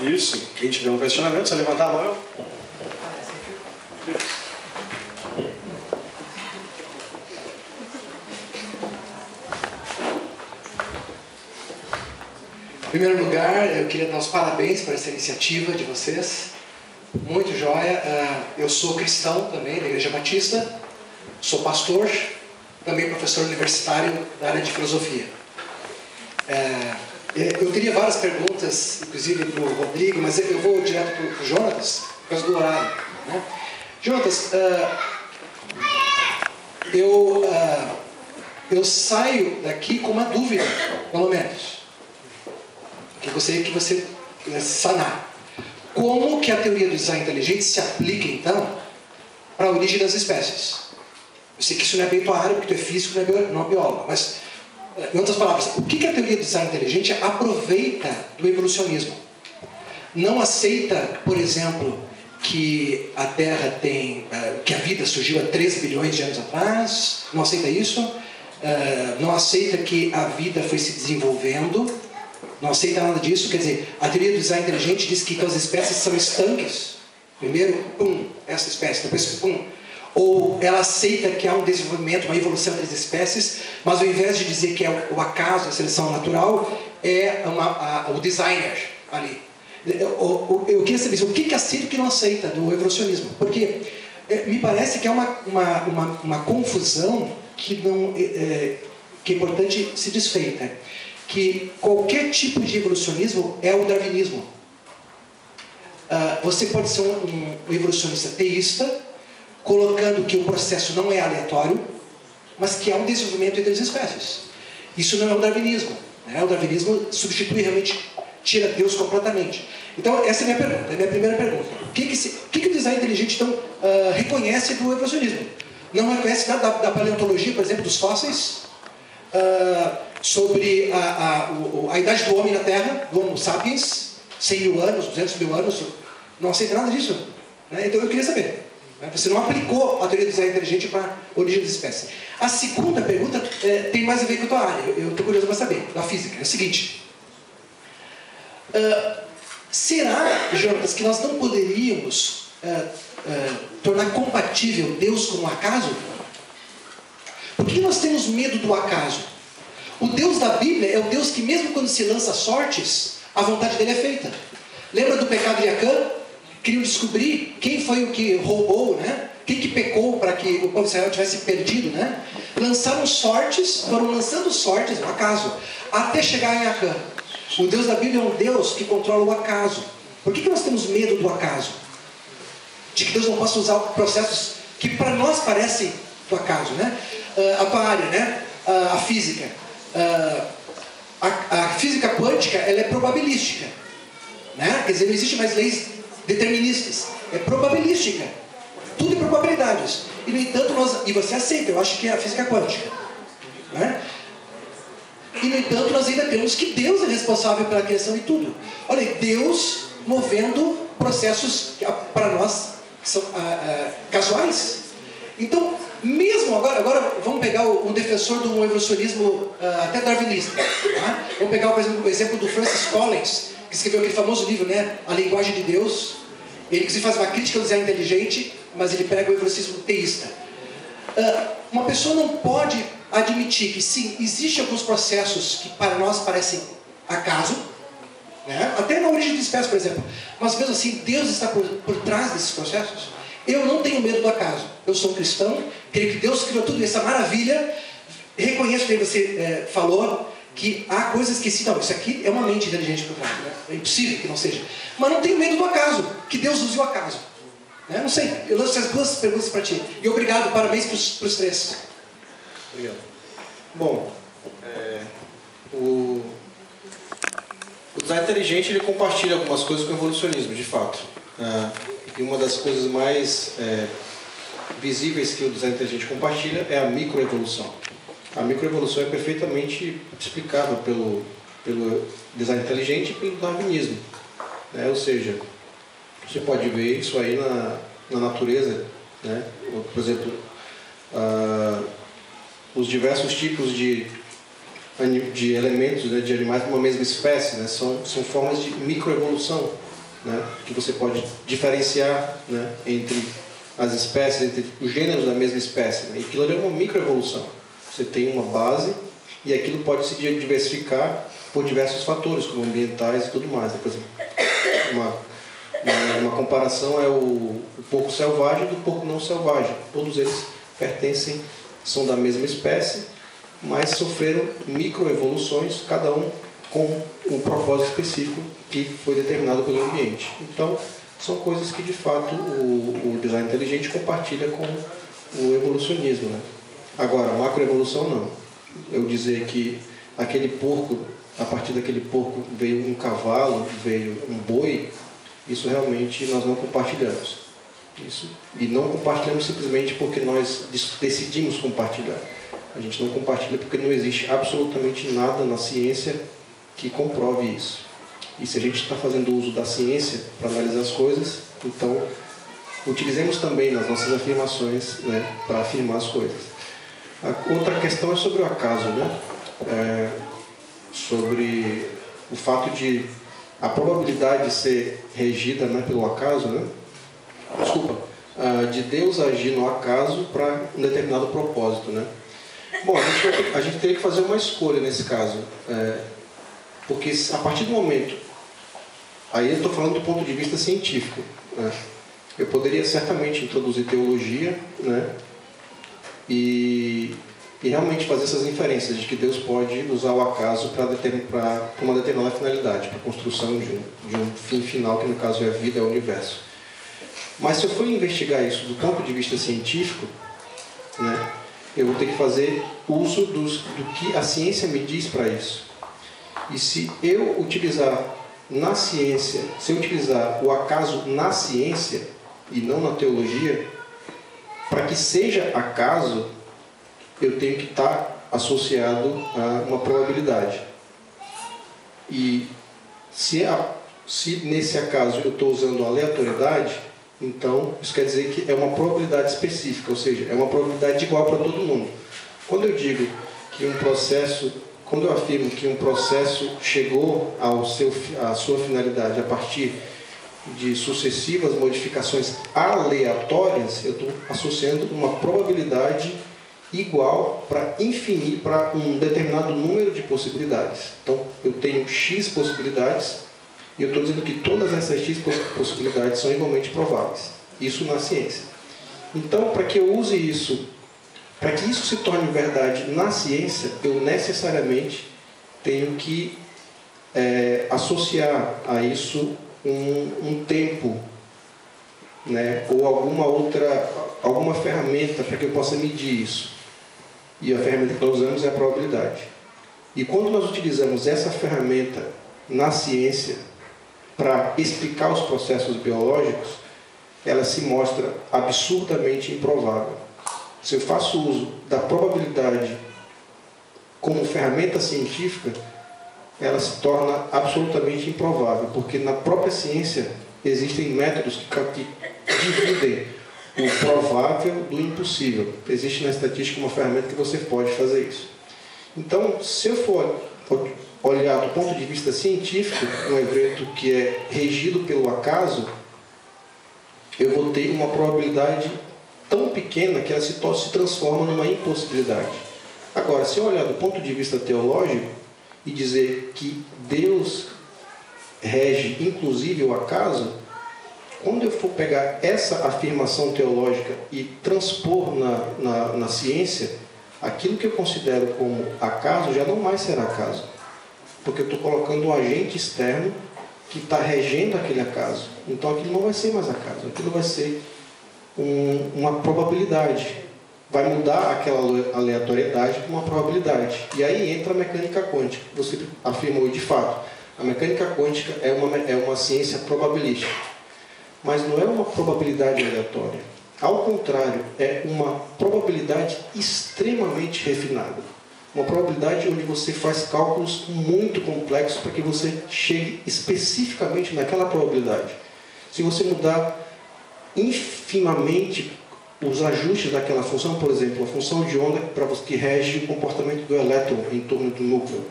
Isso. Quem tiver um questionamento, só levantar a mão. Em primeiro lugar, eu queria dar os parabéns por essa iniciativa de vocês. Muito joia. Eu sou cristão também, da Igreja Batista. Sou pastor, também professor universitário da área de filosofia. Eu teria várias perguntas, inclusive para o Rodrigo, mas eu vou direto para o Jonatas, por causa do horário. Né? Jonatas, eu saio daqui com uma dúvida, pelo menos. Que gostaria que você sanar. Como que a teoria do design inteligente se aplica, então, para a origem das espécies? Eu sei que isso não é bem tua área, porque tu é físico, não é biólogo, mas, em outras palavras, o que a teoria do design inteligente aproveita do evolucionismo? Não aceita, por exemplo, que a Terra que a vida surgiu há 13 bilhões de anos atrás? Não aceita isso? Não aceita que a vida foi se desenvolvendo? Não aceita nada disso? Quer dizer, a teoria do design inteligente diz que então, as espécies são estanques. Primeiro, pum, essa espécie, depois, pum. Ou ela aceita que há um desenvolvimento, uma evolução das espécies, mas ao invés de dizer que é o acaso, a seleção natural, é o designer ali. Eu queria saber o que aceita e o que não aceita do evolucionismo. Porque me parece que é uma confusão que é importante se desfeita. Que qualquer tipo de evolucionismo é o darwinismo. Você pode ser um evolucionista teísta, colocando que o processo não é aleatório, mas que há um desenvolvimento entre as espécies. Isso não é o darwinismo. Né? O darwinismo substitui realmente, tira Deus completamente. Então, essa é a minha pergunta, é a minha primeira pergunta. O que o design inteligente, então, reconhece do evolucionismo? Não reconhece nada da paleontologia, por exemplo, dos fósseis, sobre a idade do homem na Terra, do Homo sapiens, 100 mil anos, 200 mil anos, não aceita nada disso. Né? Então eu queria saber. Né? Você não aplicou a teoria do design inteligente para a origem das espécies. A segunda pergunta tem mais a ver com a tua área, eu estou curioso para saber, da física. É o seguinte: será, Jonas, que nós não poderíamos tornar compatível Deus com o acaso? Por que nós temos medo do acaso? O Deus da Bíblia é o Deus que, mesmo quando se lança sortes, a vontade dele é feita. Lembra do pecado de Acã? Queriam descobrir quem foi o que roubou, né? Quem que pecou para que o povo de Israel tivesse perdido, né? Lançaram sortes, foram lançando sortes, no acaso, até chegar em Acã. O Deus da Bíblia é um Deus que controla o acaso. Por que nós temos medo do acaso? De que Deus não possa usar processos que para nós parecem do acaso, né? A tua área, né? A física. A física quântica, ela é probabilística, né? Quer dizer, não existe mais leis deterministas, é probabilística, tudo é probabilidades. E no entanto e você aceita, eu acho que é a física quântica, né? E no entanto nós ainda temos que Deus é responsável pela criação e tudo. Olha, Deus movendo processos que para nós são casuais. Então, mesmo agora vamos pegar um defensor de um evolucionismo até darwinista. Tá? Vamos pegar, por exemplo, o exemplo do Francis Collins, que escreveu aquele famoso livro, né, A Linguagem de Deus. Ele inclusive faz uma crítica ao design inteligente, mas ele pega o evolucionismo teísta. Uma pessoa não pode admitir que sim, existem alguns processos que para nós parecem acaso, né? Até na origem de espécies, por exemplo, mas mesmo assim Deus está por trás desses processos. Eu não tenho medo do acaso. Eu sou um cristão, creio que Deus criou tudo isso, essa maravilha. Reconheço que você falou que há coisas que não, isso aqui é uma mente inteligente por trás, né? É impossível que não seja. Mas não tenho medo do acaso, que Deus use o acaso. Né? Não sei, eu lanço as duas perguntas para ti. E obrigado, parabéns para os três. Obrigado. Bom, o design inteligente ele compartilha algumas coisas com o evolucionismo, de fato. E uma das coisas mais visíveis que o design inteligente compartilha é a microevolução. A microevolução é perfeitamente explicável pelo design inteligente e pelo darwinismo. Né? Ou seja, você pode ver isso aí na natureza. Né? Por exemplo, os diversos tipos de elementos, né, de animais de uma mesma espécie, né, são formas de microevolução. né, que você pode diferenciar, né, entre as espécies, entre os gêneros da mesma espécie. Né? E aquilo ali é uma microevolução. Você tem uma base e aquilo pode se diversificar por diversos fatores, como ambientais e tudo mais. Por exemplo, uma comparação é o porco selvagem do porco não selvagem. Todos eles pertencem, são da mesma espécie, mas sofreram microevoluções, cada um com um propósito específico que foi determinado pelo ambiente. Então, são coisas que, de fato, o design inteligente compartilha com o evolucionismo. Né? Agora, a macroevolução não. Eu dizer que aquele porco, a partir daquele porco veio um cavalo, veio um boi, isso realmente nós não compartilhamos. Isso. E não compartilhamos simplesmente porque nós decidimos compartilhar. A gente não compartilha porque não existe absolutamente nada na ciência que comprove isso. E se a gente está fazendo uso da ciência para analisar as coisas, então utilizemos também nas nossas afirmações, né, para afirmar as coisas. A outra questão é sobre o acaso, né? Sobre o fato de a probabilidade de ser regida, né, pelo acaso, né? Desculpa, de Deus agir no acaso para um determinado propósito, né? Bom, a gente teria que fazer uma escolha nesse caso, porque a partir do momento, aí eu estou falando do ponto de vista científico, né? Eu poderia certamente introduzir teologia, né? E realmente fazer essas inferências de que Deus pode usar o acaso para uma determinada finalidade, para a construção de um fim final, que no caso é a vida, é o universo. Mas se eu for investigar isso do ponto de vista científico, né, eu vou ter que fazer uso do que a ciência me diz para isso. E se eu utilizar na ciência, se eu utilizar o acaso na ciência e não na teologia, para que seja acaso, eu tenho que estar associado a uma probabilidade. E se nesse acaso eu estou usando aleatoriedade, então isso quer dizer que é uma probabilidade específica, ou seja, é uma probabilidade igual para todo mundo. Quando eu digo que quando eu afirmo que um processo chegou à sua finalidade a partir de sucessivas modificações aleatórias, eu estou associando uma probabilidade igual para infinito, para um determinado número de possibilidades. Então, eu tenho X possibilidades e eu estou dizendo que todas essas X possibilidades são igualmente prováveis. Isso na ciência. Então, para que eu use isso, para que isso se torne verdade na ciência, eu necessariamente tenho que associar a isso um tempo, né, ou alguma ferramenta para que eu possa medir isso. E a ferramenta que nós usamos é a probabilidade. E quando nós utilizamos essa ferramenta na ciência para explicar os processos biológicos, ela se mostra absurdamente improvável. Se eu faço uso da probabilidade como ferramenta científica, ela se torna absolutamente improvável, porque na própria ciência existem métodos que dividem o provável do impossível. Existe na estatística uma ferramenta que você pode fazer isso. Então, se eu for olhar do ponto de vista científico, um evento que é regido pelo acaso, eu vou ter uma probabilidade tão pequena que ela se transforma numa impossibilidade. Agora, se eu olhar do ponto de vista teológico e dizer que Deus rege inclusive o acaso, quando eu for pegar essa afirmação teológica e transpor na ciência, aquilo que eu considero como acaso já não mais será acaso. Porque eu estou colocando um agente externo que está regendo aquele acaso. Então aquilo não vai ser mais acaso, aquilo vai ser uma probabilidade. Vai mudar aquela aleatoriedade para uma probabilidade. E aí entra a mecânica quântica. Você afirmou de fato. A mecânica quântica é uma ciência probabilística. Mas não é uma probabilidade aleatória. Ao contrário, é uma probabilidade extremamente refinada. Uma probabilidade onde você faz cálculos muito complexos para que você chegue especificamente naquela probabilidade. Se você mudar infimamente os ajustes daquela função, por exemplo, a função de onda que rege o comportamento do elétron em torno do núcleo.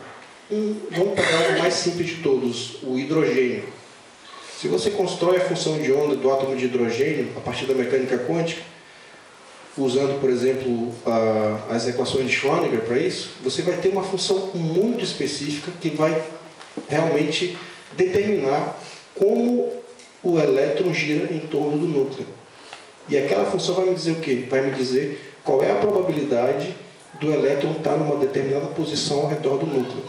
Vamos pegar o mais simples de todos, o hidrogênio. Se você constrói a função de onda do átomo de hidrogênio a partir da mecânica quântica, usando, por exemplo, as equações de Schrödinger para isso, você vai ter uma função muito específica que vai realmente determinar como o elétron gira em torno do núcleo. E aquela função vai me dizer o quê? Vai me dizer qual é a probabilidade do elétron estar numa determinada posição ao redor do núcleo.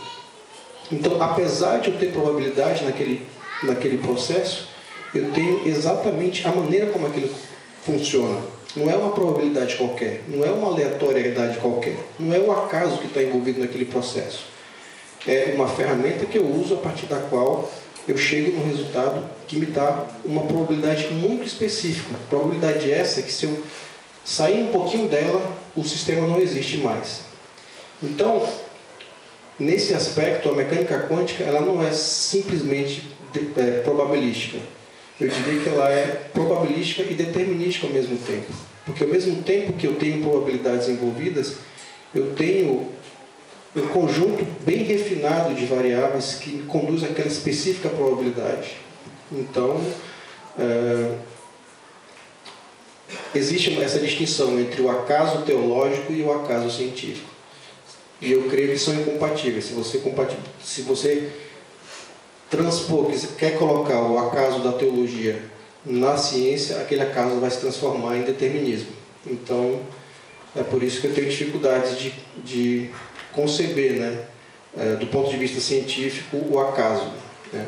Então, apesar de eu ter probabilidade naquele processo, eu tenho exatamente a maneira como aquilo funciona. Não é uma probabilidade qualquer, não é uma aleatoriedade qualquer, não é o acaso que está envolvido naquele processo. É uma ferramenta que eu uso a partir da qual eu chego no resultado que me dá uma probabilidade muito específica. Probabilidade essa que, se eu sair um pouquinho dela, o sistema não existe mais. Então, nesse aspecto, a mecânica quântica ela não é simplesmente probabilística. Eu diria que ela é probabilística e determinística ao mesmo tempo. Porque ao mesmo tempo que eu tenho probabilidades envolvidas, eu tenho um conjunto bem refinado de variáveis que conduz àquela específica probabilidade. Então, existe essa distinção entre o acaso teológico e o acaso científico. E eu creio que são incompatíveis. Se você transpor, quer colocar o acaso da teologia na ciência, aquele acaso vai se transformar em determinismo. Então, é por isso que eu tenho dificuldades de conceber, né, do ponto de vista científico, o acaso, né?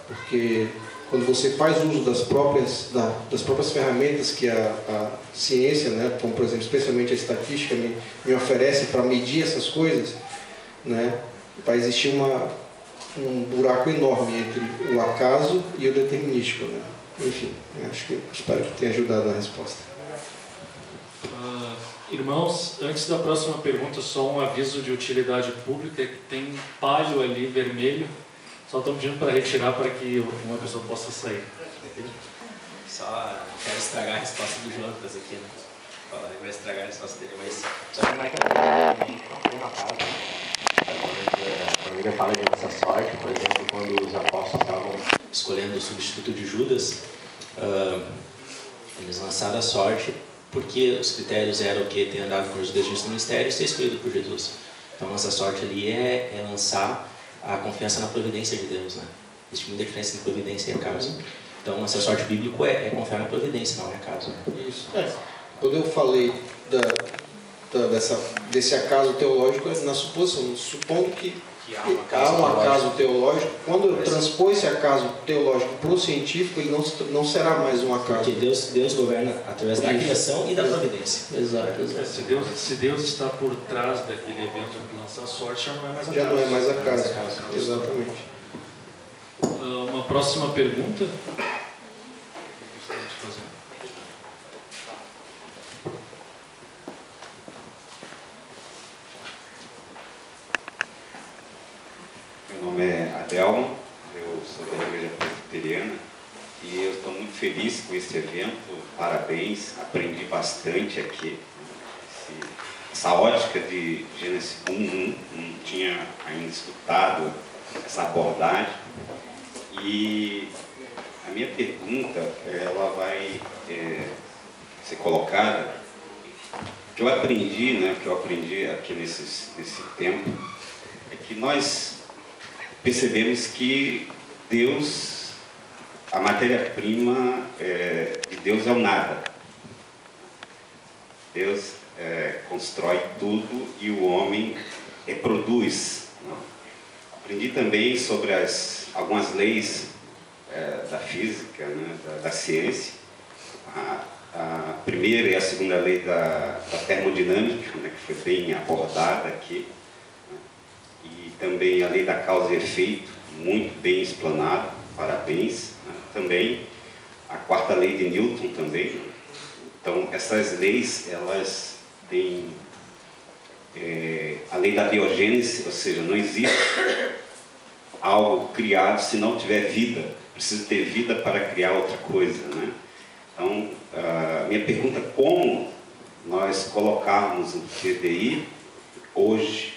Porque quando você faz uso das próprias ferramentas que a ciência, né, como por exemplo, especialmente a estatística, me oferece para medir essas coisas, né, vai existir um buraco enorme entre o acaso e o determinístico, né? Enfim, espero que tenha ajudado na resposta. Irmãos, antes da próxima pergunta, só um aviso de utilidade pública, que tem palho ali vermelho, só estão pedindo para retirar para que uma pessoa possa sair. Só quero estragar a resposta do Jonas aqui, né? Falar que vai estragar a resposta dele, mas só que uma casa. A família fala de nossa sorte, por exemplo, quando os apóstolos estavam escolhendo o substituto de Judas, eles lançaram a sorte porque os critérios eram o que? Ter andado com Judas no ministério e ser escolhido por Jesus. Então, nossa sorte ali é lançar a confiança na providência de Deus, né? Existe muita diferença entre providência e acaso. Então, nossa sorte bíblica é confiar na providência, não é acaso. Né? Isso. Quando eu falei desse acaso teológico, na suposição, supondo que há um acaso teológico, quando eu transpor esse acaso teológico para o científico, ele não será mais um acaso. Porque Deus governa através da criação e da providência. Exato. Se Deus está por trás daquele evento que lança a sorte, já não é mais acaso. Já não é mais acaso. Exatamente. Uma próxima pergunta. Meu nome é Adelmo, eu sou da Igreja Presbiteriana e eu estou muito feliz com esse evento, parabéns, aprendi bastante aqui. Essa ótica de Gênesis 1:1, não tinha ainda escutado essa abordagem. E a minha pergunta, ela vai ser colocada, que eu aprendi, né, que eu aprendi aqui nesse tempo, é que nós percebemos que Deus, a matéria-prima de Deus é o nada. Deus constrói tudo e o homem produz. Não? Aprendi também sobre algumas leis da física, né, da ciência. A primeira e a segunda lei da termodinâmica, né, que foi bem abordada aqui. E também a lei da causa e efeito, muito bem explanada, parabéns. Né? Também a quarta lei de Newton também. Então, essas leis, elas têm a lei da biogênese, ou seja, não existe algo criado se não tiver vida. Precisa ter vida para criar outra coisa, né? Então, a minha pergunta é como nós colocarmos o TDI hoje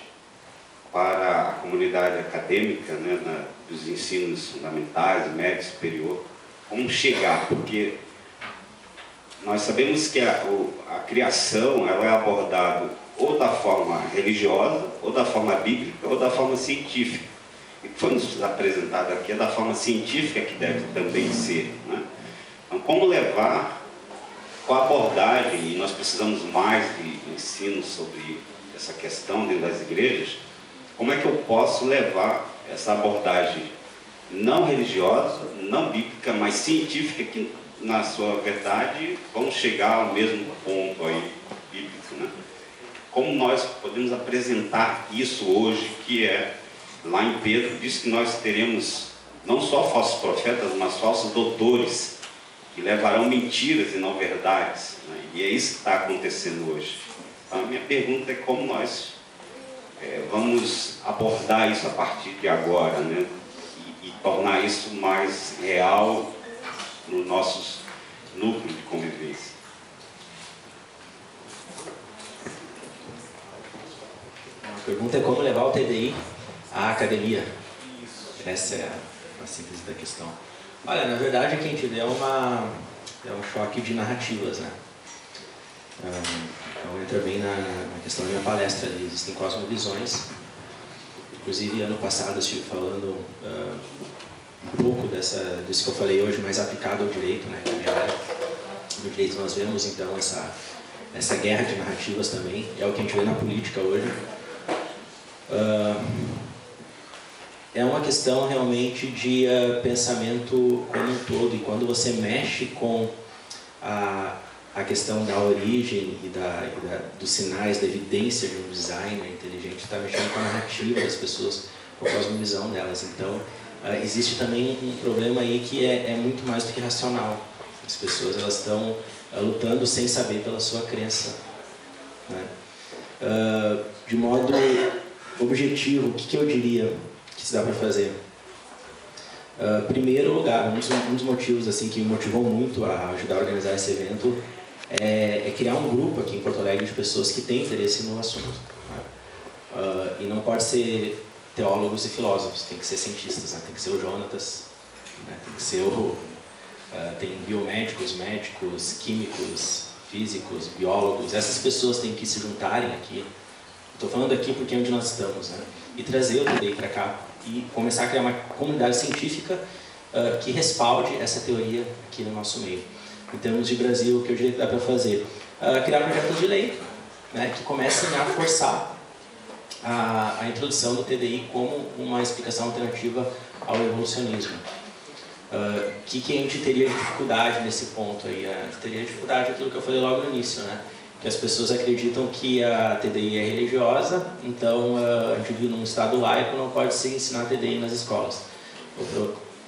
para a comunidade acadêmica, né, dos ensinos fundamentais, médio, superior, como chegar, porque nós sabemos que a criação ela é abordada ou da forma religiosa, ou da forma bíblica, ou da forma científica. E foi nos apresentado aqui é da forma científica que deve também ser, né? Então, como levar, qual a abordagem, e nós precisamos mais de ensino sobre essa questão dentro das igrejas, como é que eu posso levar essa abordagem não religiosa, não bíblica, mas científica, que na sua verdade vamos chegar ao mesmo ponto aí bíblico, né? Como nós podemos apresentar isso hoje, que é, lá em Pedro, diz que nós teremos não só falsos profetas, mas falsos doutores, que levarão mentiras e não verdades, né? E é isso que está acontecendo hoje. Então, a minha pergunta é como nós vamos abordar isso a partir de agora, né? E tornar isso mais real nos nossos núcleos de convivência. A pergunta é como levar o TDI à academia. Essa é a síntese da questão. Olha, na verdade aqui a gente vê um choque de narrativas, né? Então entra bem na questão da minha palestra ali. Existem cosmovisões. Inclusive ano passado eu estive falando um pouco disso que eu falei hoje, mais aplicado ao direito, né? No direito nós vemos então essa guerra de narrativas também, é o que a gente vê na política hoje. É uma questão realmente de pensamento como um todo, e quando você mexe com a questão da origem e dos sinais, da evidência de um designer inteligente, está mexendo com a narrativa das pessoas, com a cosmovisão delas. Então, existe também um problema aí que é muito mais do que racional. As pessoas elas estão lutando sem saber pela sua crença, né? De modo objetivo, o que eu diria que se dá para fazer? Primeiro lugar, um dos motivos assim, que me motivou muito a ajudar a organizar esse evento é criar um grupo aqui em Porto Alegre de pessoas que têm interesse no assunto, né? E não pode ser teólogos e filósofos, tem que ser cientistas, né? Tem que ser o Jonatas, né? Tem que ser tem biomédicos, médicos, químicos, físicos, biólogos. Essas pessoas têm que se juntarem aqui. Estou falando aqui porque é onde nós estamos, né? E trazer o TDI para cá e começar a criar uma comunidade científica que respalde essa teoria aqui no nosso meio. Em termos de Brasil, o que eu diria que dá para fazer? Criar projetos de lei, né, que comecem a forçar a introdução do TDI como uma explicação alternativa ao evolucionismo. Que a gente teria dificuldade nesse ponto aí? A gente teria dificuldade aquilo que eu falei logo no início, né? Que as pessoas acreditam que a TDI é religiosa, então a gente vive num estado laico, não pode se ensinar TDI nas escolas.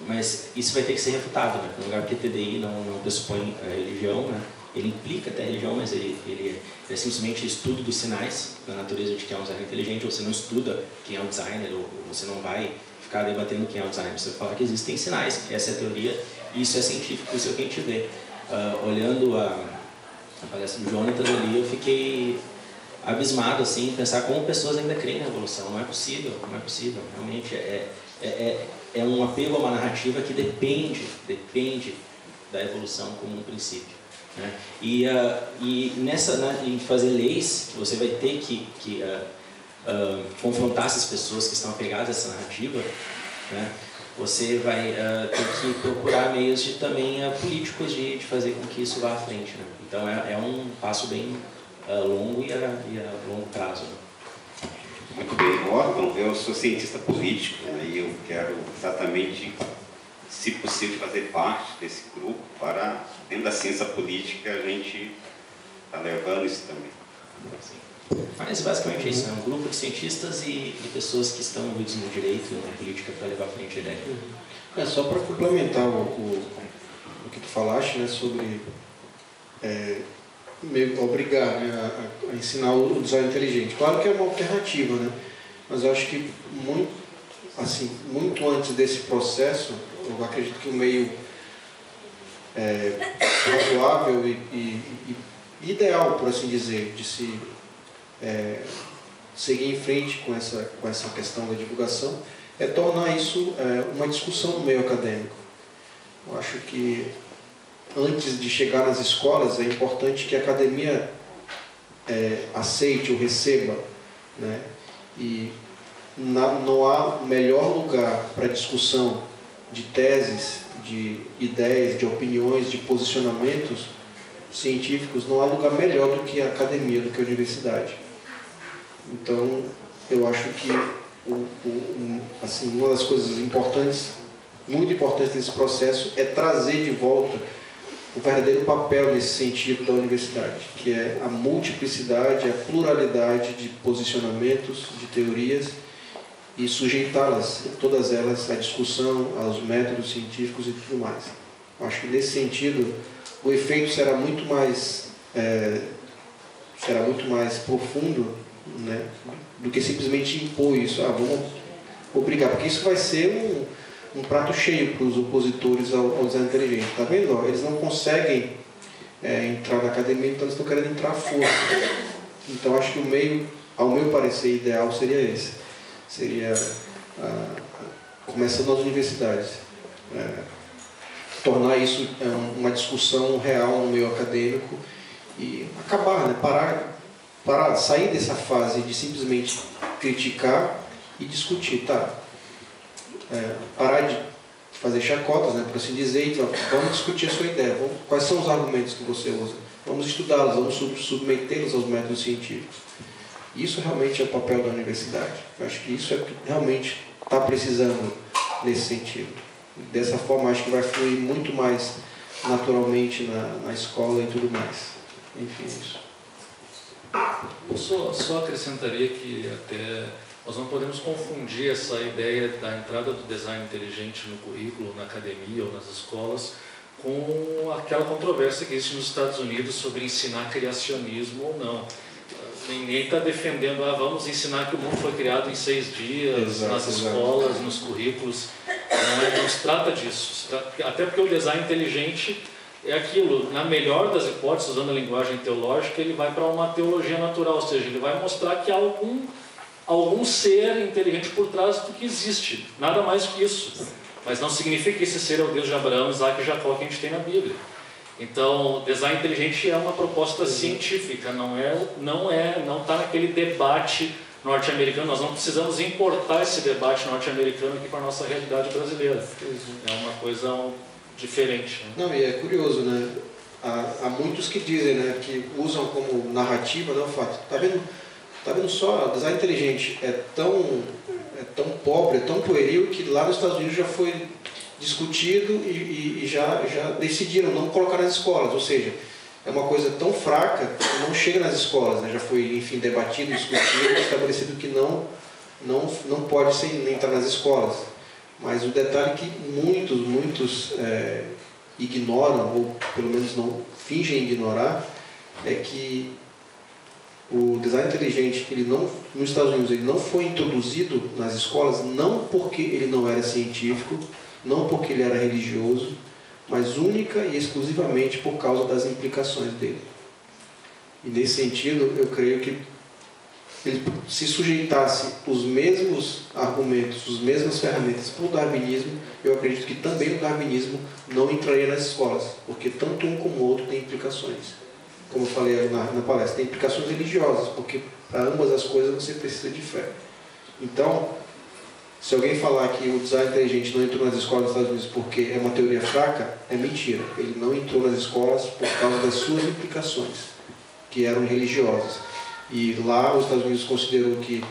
Mas isso vai ter que ser refutado, né? No lugar que TDI não pressupõe a religião, né? Ele implica até a religião, mas ele é simplesmente estudo dos sinais da natureza de quem é um designer inteligente. Você não estuda quem é o designer, ou você não vai ficar debatendo quem é o designer. Você fala que existem sinais, essa é a teoria, e isso é científico, isso é o que a gente vê. Olhando a palestra do Jonatas ali, eu fiquei abismado assim, pensar como pessoas ainda creem na evolução. Não é possível, não é possível. Realmente é um apelo a uma narrativa que depende da evolução como um princípio, né? E em fazer leis, você vai ter que confrontar essas pessoas que estão apegadas a essa narrativa, né? Você vai ter que procurar meios também políticos de fazer com que isso vá à frente, né? Então é um passo bem longo e a longo prazo, né? Muito bem, Orton, eu sou cientista político, né, e eu quero exatamente, se possível, fazer parte desse grupo para, dentro da ciência política, a gente está levando isso também. Sim. Mas basicamente é isso, né? Um grupo de cientistas e pessoas que estão envolvidos no direito e na política para levar à frente a ideia. Só para complementar o que tu falaste, né, sobre obrigar, né, a ensinar o design inteligente. Claro que é uma alternativa, né? Mas eu acho que muito antes desse processo, eu acredito que o meio razoável e ideal, por assim dizer, de se seguir em frente com essa questão da divulgação é tornar isso uma discussão no meio acadêmico. Eu acho que antes de chegar nas escolas é importante que a academia aceite ou receba, né? E não há melhor lugar para discussão de teses, de ideias, de opiniões, de posicionamentos científicos, não há lugar melhor do que a academia, do que a universidade. Então, eu acho que assim, uma das coisas importantes, muito importantes desse processo é trazer de volta o verdadeiro papel nesse sentido da universidade, que é a multiplicidade, a pluralidade de posicionamentos, de teorias, e sujeitá-las, todas elas, à discussão, aos métodos científicos e tudo mais. Eu acho que nesse sentido o efeito será muito mais profundo, né, do que simplesmente impor isso. Vamos obrigar, porque isso vai ser um prato cheio para os opositores ao design inteligente. Está vendo? Eles não conseguem entrar na academia, então eles estão querendo entrar à força. Então acho que o meio, ao meu parecer, ideal seria esse. Seria, começando nas universidades, tornar isso uma discussão real no meio acadêmico e acabar, né? Parar, sair dessa fase de simplesmente criticar e discutir, tá? Parar de fazer chacotas, né, por assim dizer, e vamos discutir a sua ideia, quais são os argumentos que você usa, vamos estudá-los, vamos submetê-los aos métodos científicos. Isso realmente é o papel da universidade. Eu acho que isso é o que realmente está precisando nesse sentido. Dessa forma, acho que vai fluir muito mais naturalmente na escola e tudo mais. Enfim, isso. Eu só acrescentaria que até nós não podemos confundir essa ideia da entrada do design inteligente no currículo, na academia ou nas escolas, com aquela controvérsia que existe nos Estados Unidos sobre ensinar criacionismo ou não. Ninguém está defendendo, vamos ensinar que o mundo foi criado em 6 dias, nas escolas, nos currículos. Não se trata disso. Até porque o design inteligente é aquilo, na melhor das hipóteses, usando a linguagem teológica, ele vai para uma teologia natural, ou seja, ele vai mostrar que há algum ser inteligente por trás do que existe. Nada mais do que isso. Mas não significa que esse ser é o Deus de Abraão, Isaac e Jacó que a gente tem na Bíblia. Então, design inteligente é uma proposta científica, não está naquele debate norte-americano. Nós não precisamos importar esse debate norte-americano aqui para a nossa realidade brasileira. É uma coisa diferente. Né? Não, e é curioso, né? Há muitos que dizem, né, que usam como narrativa, né, o fato. Tá vendo só, design inteligente é tão pobre, é tão pueril, que lá nos Estados Unidos já foi discutido e já decidiram não colocar nas escolas, ou seja, é uma coisa tão fraca que não chega nas escolas, né? Já foi, enfim, debatido, discutido, estabelecido que não pode entrar nas escolas. Mas o detalhe que muitos ignoram, ou pelo menos não fingem ignorar, é que o design inteligente, nos Estados Unidos, ele não foi introduzido nas escolas não porque ele não era científico, não porque ele era religioso, mas única e exclusivamente por causa das implicações dele. E nesse sentido, eu creio que ele se sujeitasse os mesmos argumentos, as mesmas ferramentas para o darwinismo, eu acredito que também o darwinismo não entraria nas escolas, porque tanto um como o outro tem implicações. Como eu falei na palestra, tem implicações religiosas, porque para ambas as coisas você precisa de fé. Então, se alguém falar que o design inteligente não entrou nas escolas dos Estados Unidos porque é uma teoria fraca, é mentira. Ele não entrou nas escolas por causa das suas implicações, que eram religiosas. E lá os Estados Unidos considerou que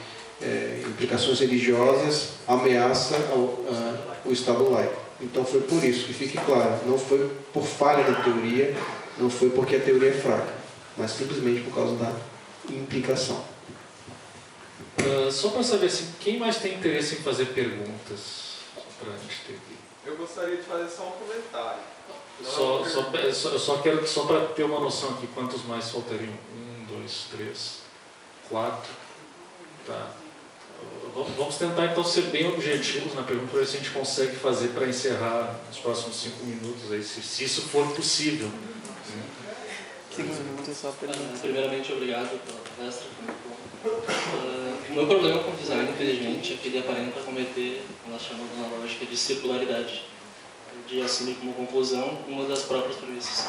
implicações religiosas ameaçam o Estado laico. Então foi por isso, que fique claro, não foi por falha da teoria, não foi porque a teoria é fraca, mas simplesmente por causa da implicação. Só para saber assim, quem mais tem interesse em fazer perguntas? Para a gente ter aqui. Eu gostaria de fazer só um comentário. Só para ter uma noção aqui, quantos mais faltariam? 1, 2, 3, 4. Tá. Vamos tentar então ser bem objetivos na pergunta para ver se a gente consegue fazer para encerrar nos próximos 5 minutos, aí, se isso for possível. 5 minutos só pergunta. Primeiramente, obrigado pela palestra. O meu problema com o design inteligente é que ele aparenta cometer o que nós chamamos na lógica de circularidade. de assumir como conclusão uma das próprias premissas.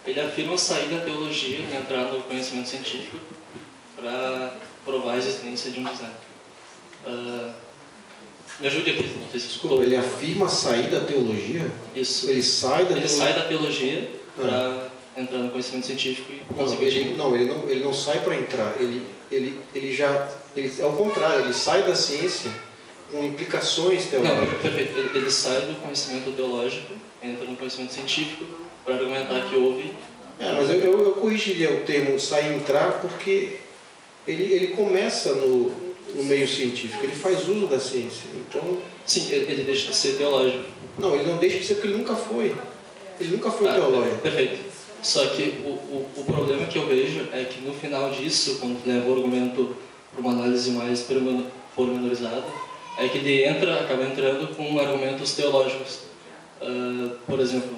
Ele afirma sair da teologia e entrar no conhecimento científico para provar a existência de um design. Me ajude aqui, não sei se Desculpa, ele afirma sair da teologia? Isso. Ele sai da Ele sai da teologia para entrar no conhecimento científico e conseguir... Ele não sai para entrar, ele é o contrário, ele sai da ciência com implicações teológicas. Não, perfeito. Ele sai do conhecimento teológico, entra no conhecimento científico para argumentar que houve... Mas eu corrigiria o termo sair e entrar porque ele começa no meio científico, ele faz uso da ciência. Então, sim, ele deixa de ser teológico. Não, ele não deixa de ser porque ele nunca foi. Ele nunca foi teológico. Perfeito. Só que o problema que eu vejo é que no final disso, quando leva o argumento para uma análise mais pormenorizada, é que ele acaba entrando com argumentos teológicos. Por exemplo,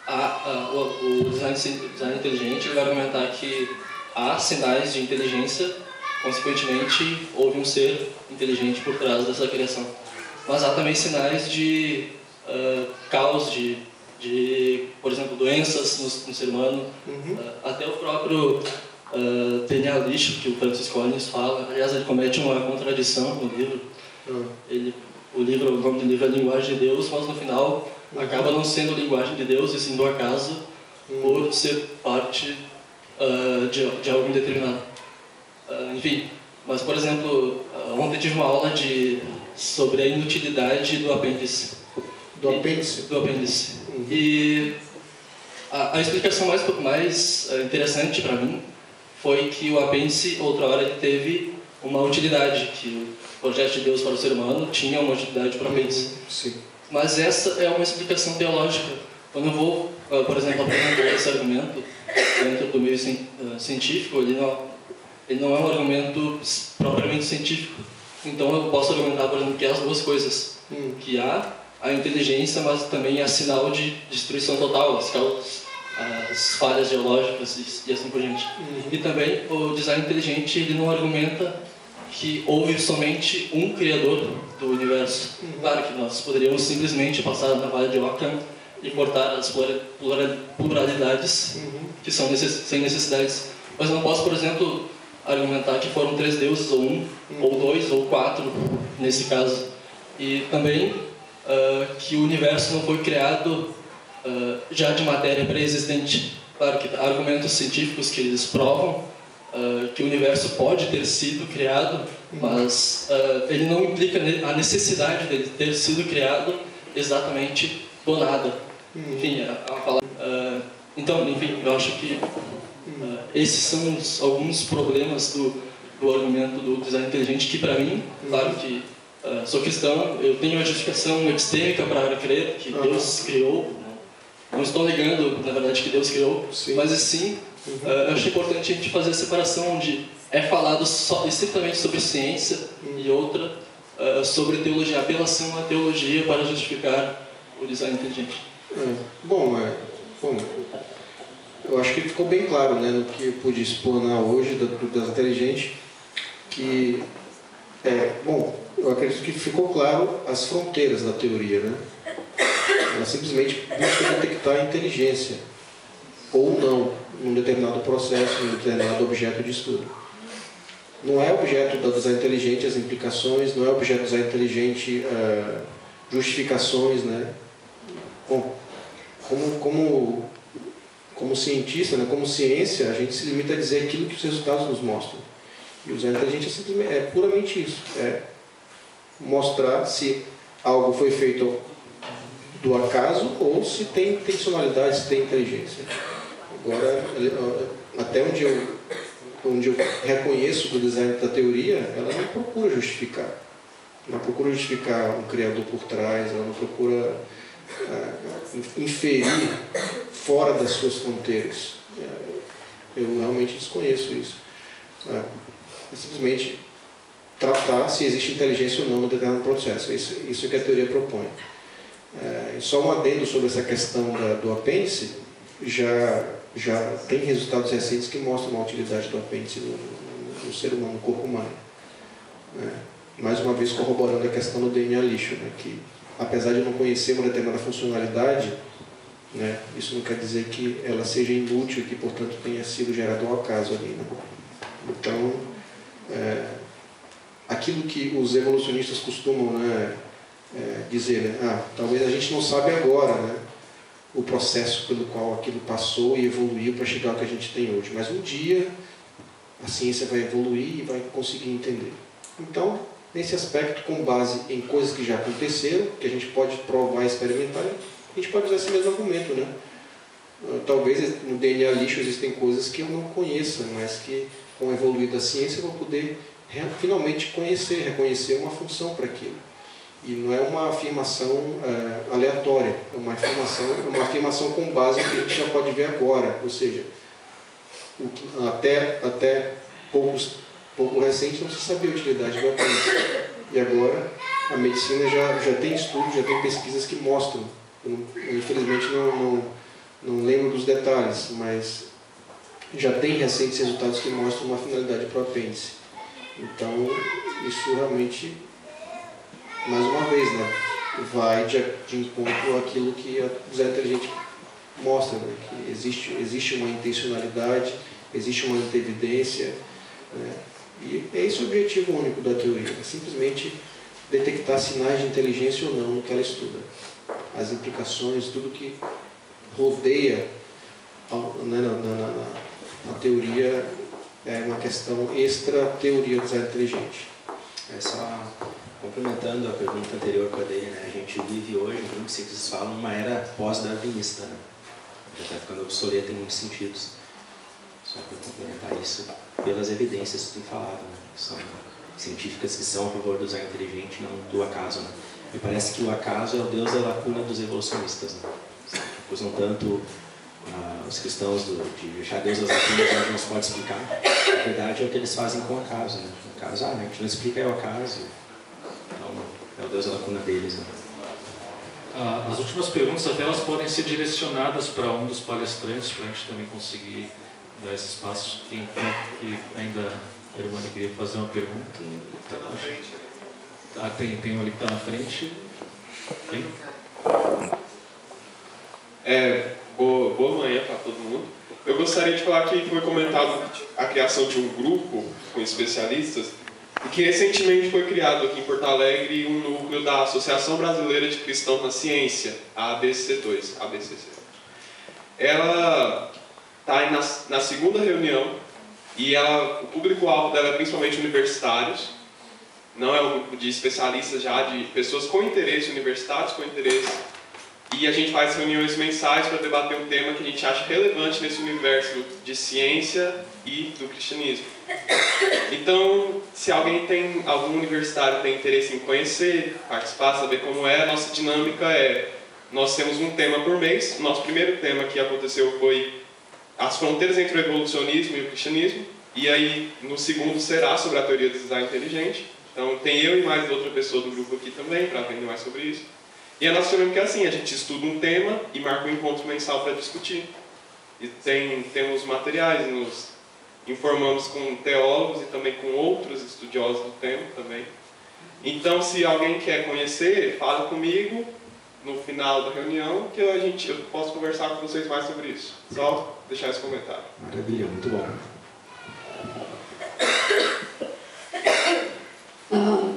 o design inteligente vai argumentar que há sinais de inteligência, consequentemente houve um ser inteligente por trás dessa criação. Mas há também sinais de caos, de, por exemplo, doenças no ser humano. Até o próprio DNA lixo, que o Francis Collins fala, aliás, ele comete uma contradição no livro. O nome do livro é Linguagem de Deus, mas no final acaba não sendo linguagem de Deus, e sim do acaso, por ser parte de algo indeterminado. Enfim, mas, por exemplo, ontem tive uma aula sobre a inutilidade do apêndice. Do apêndice? Do apêndice. E a explicação mais interessante para mim foi que o apêndice, outra hora, ele teve uma utilidade, que o projeto de Deus para o ser humano tinha uma utilidade para o apêndice. Sim. Mas essa é uma explicação teológica. Quando eu vou, por exemplo, apresentar esse argumento dentro do meio científico, ele não é um argumento propriamente científico. Então eu posso argumentar, por exemplo, que há as duas coisas. Que há a inteligência, mas também há sinal de destruição total, as causas, as falhas geológicas e assim por diante. E também o design inteligente, ele não argumenta que houve somente um criador do universo. Claro que nós poderíamos simplesmente passar na navalha de Ockham e cortar as pluralidades que são sem necessidades. Mas eu não posso, por exemplo, argumentar que foram 3 deuses, ou 1, ou 2, ou 4, nesse caso. E também que o universo não foi criado já de matéria pré-existente. Claro que há argumentos científicos que eles provam que o universo pode ter sido criado, mas ele não implica a necessidade dele ter sido criado exatamente do nada. Enfim, então, enfim, eu acho que esses são alguns problemas do argumento do design inteligente que, para mim, claro que sou cristão, eu tenho uma justificação epistêmica para crer que Deus criou. Não estou negando, na verdade, que Deus criou, mas sim, eu acho importante a gente fazer a separação onde é falado estritamente sobre ciência e outra sobre teologia, apelação à teologia para justificar o design inteligente. Bom, eu acho que ficou bem claro, né, no que eu pude explanar hoje do design inteligente, que, bom, eu acredito que ficou claro as fronteiras da teoria, né? Ela simplesmente busca detectar a inteligência, ou não, num determinado processo, num determinado objeto de estudo. Não é objeto da design inteligente as implicações, não é objeto do design inteligente justificações, né? Bom, como cientista, né, como ciência, a gente se limita a dizer aquilo que os resultados nos mostram. E o design inteligente é puramente isso, é mostrar se algo foi feito do acaso ou se tem intencionalidade, se tem inteligência. Agora, até onde eu reconheço do design da teoria, ela não procura justificar. Ela procura justificar um criador por trás, ela não procura inferir fora das suas fronteiras. Eu realmente desconheço isso. É simplesmente tratar se existe inteligência ou não no determinado processo. Isso que a teoria propõe. Só um adendo sobre essa questão do apêndice, já tem resultados recentes que mostram a utilidade do apêndice no ser humano, no corpo humano. Mais uma vez corroborando a questão do DNA lixo, né, que apesar de eu não conhecer uma determinada funcionalidade, né, isso não quer dizer que ela seja inútil e que, portanto, tenha sido gerado ao acaso ali. Né? Então, aquilo que os evolucionistas costumam, né, dizer, né, talvez a gente não sabe agora, né, o processo pelo qual aquilo passou e evoluiu para chegar ao que a gente tem hoje, mas um dia a ciência vai evoluir e vai conseguir entender. Então, nesse aspecto, com base em coisas que já aconteceram, que a gente pode provar e experimentar, a gente pode usar esse mesmo argumento, né? Talvez no DNA lixo existem coisas que eu não conheça, mas que com o evoluir da ciência eu vou poder finalmente conhecer, reconhecer uma função para aquilo. E não é uma afirmação aleatória, é uma afirmação com base no que a gente já pode ver agora, ou seja, até pouco recente não se sabia a utilidade do apêndice. E agora a medicina já tem estudos, já tem pesquisas que mostram. Eu infelizmente não lembro dos detalhes, mas já tem recentes resultados que mostram uma finalidade para o apêndice. Então, isso realmente, mais uma vez, né, vai de encontro àquilo que a design inteligente mostra, né, que existe uma intencionalidade, existe uma evidência, né, e é esse o objetivo único da teoria, é simplesmente detectar sinais de inteligência ou não no que ela estuda. As implicações, tudo que rodeia na teoria é uma questão extra-teoria do design inteligente. Só complementando a pergunta anterior com a dele, né? A gente vive hoje, como vocês falam, uma era pós-darwinista, né? Já está ficando obsoleta em muitos sentidos. Só para complementar isso, pelas evidências que tem falado, né? São científicas que são a favor do design inteligente, não do acaso, né? Me parece que o acaso é o deus da lacuna dos evolucionistas, né? Usam tanto os cristãos de achar Deus das lacunas, onde não se pode explicar. Na verdade é o que eles fazem com o acaso, né? O acaso, a gente não explica, é o acaso. Então, é o deus da lacuna deles, né? As últimas perguntas até elas podem ser direcionadas para um dos palestrantes, para a gente também conseguir dar esse espaço. Quem ainda, a irmã queria fazer uma pergunta? Tem um ali que está na frente. Quem? Boa manhã para todo mundo. Eu gostaria de falar que foi comentado a criação de um grupo com especialistas e que recentemente foi criado aqui em Porto Alegre um núcleo da Associação Brasileira de Cristãos na Ciência, a ABCC2. Ela está na segunda reunião e o público-alvo dela é principalmente universitários. Não é um grupo de especialistas já, de pessoas com interesse, universitários com interesse. E a gente faz reuniões mensais para debater um tema que a gente acha relevante nesse universo de ciência e do cristianismo. Então, se algum universitário tem interesse em conhecer, participar, saber como é, a nossa dinâmica nós temos um tema por mês. O nosso primeiro tema que aconteceu foi as fronteiras entre o evolucionismo e o cristianismo. E aí, no segundo será sobre a teoria do design inteligente. Então, tem eu e mais outra pessoa do grupo aqui também, para aprender mais sobre isso. E a nossa dinâmica é assim, a gente estuda um tema e marca um encontro mensal para discutir. E temos materiais, nos informamos com teólogos e também com outros estudiosos do tema também. Então, se alguém quer conhecer, fala comigo no final da reunião que eu posso conversar com vocês mais sobre isso. Só deixar esse comentário. Maravilha, muito bom.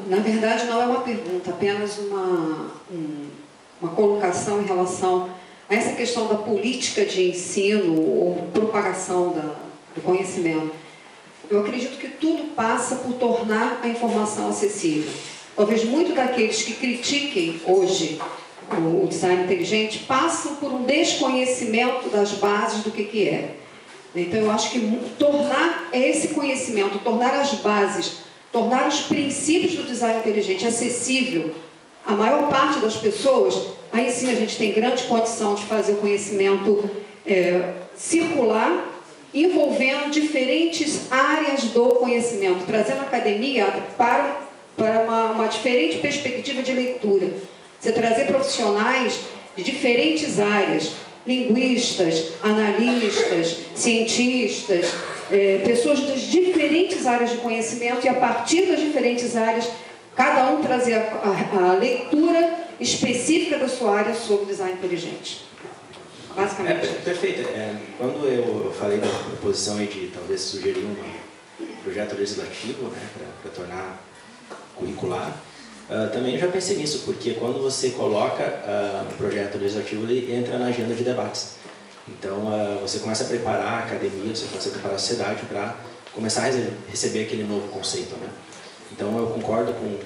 Na verdade, não é uma pergunta, apenas uma colocação em relação a essa questão da política de ensino ou propagação do conhecimento. Eu acredito que tudo passa por tornar a informação acessível. Talvez muitos daqueles que critiquem hoje o design inteligente passam por um desconhecimento das bases do que é. Então, eu acho que tornar esse conhecimento, tornar as bases, tornar os princípios do design inteligente acessível à maior parte das pessoas, aí sim a gente tem grande condição de fazer o conhecimento circular, envolvendo diferentes áreas do conhecimento, trazendo a academia para uma diferente perspectiva de leitura. Você trazer profissionais de diferentes áreas, linguistas, analistas, cientistas, pessoas das diferentes áreas de conhecimento, e a partir das diferentes áreas, cada um trazer a leitura específica da sua área sobre design inteligente. Basicamente. Perfeito. Quando eu falei da proposição aí de talvez sugerir um projeto legislativo, né, para tornar curricular, também eu já pensei nisso, porque quando você coloca um projeto legislativo, ele entra na agenda de debates. Então, você começa a preparar a academia, você começa a preparar a sociedade para começar a receber aquele novo conceito, né? Então, eu concordo com o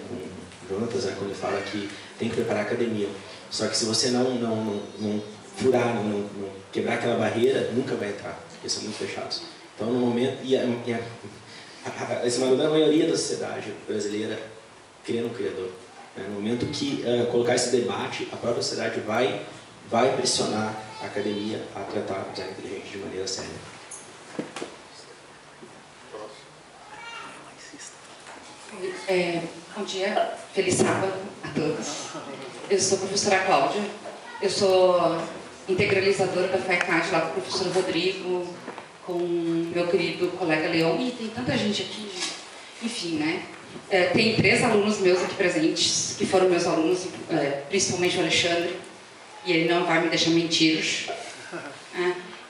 Jonatas, né, quando ele fala que tem que preparar a academia. Só que se você não furar, não quebrar aquela barreira, nunca vai entrar, porque são muito fechados. Então, no momento... a esmagadora maioria da sociedade brasileira crê no Criador. Né? No momento que colocar esse debate, a própria sociedade vai pressionar a academia a tratar o design inteligente de maneira séria. Bom dia, feliz sábado a todos. Eu sou a professora Cláudia, eu sou integralizadora da FECAD lá com o professor Rodrigo, com meu querido colega Leon, e tem tanta gente aqui, enfim, né? Tem 3 alunos meus aqui presentes, que foram meus alunos, principalmente o Alexandre, e ele não vai me deixar mentir.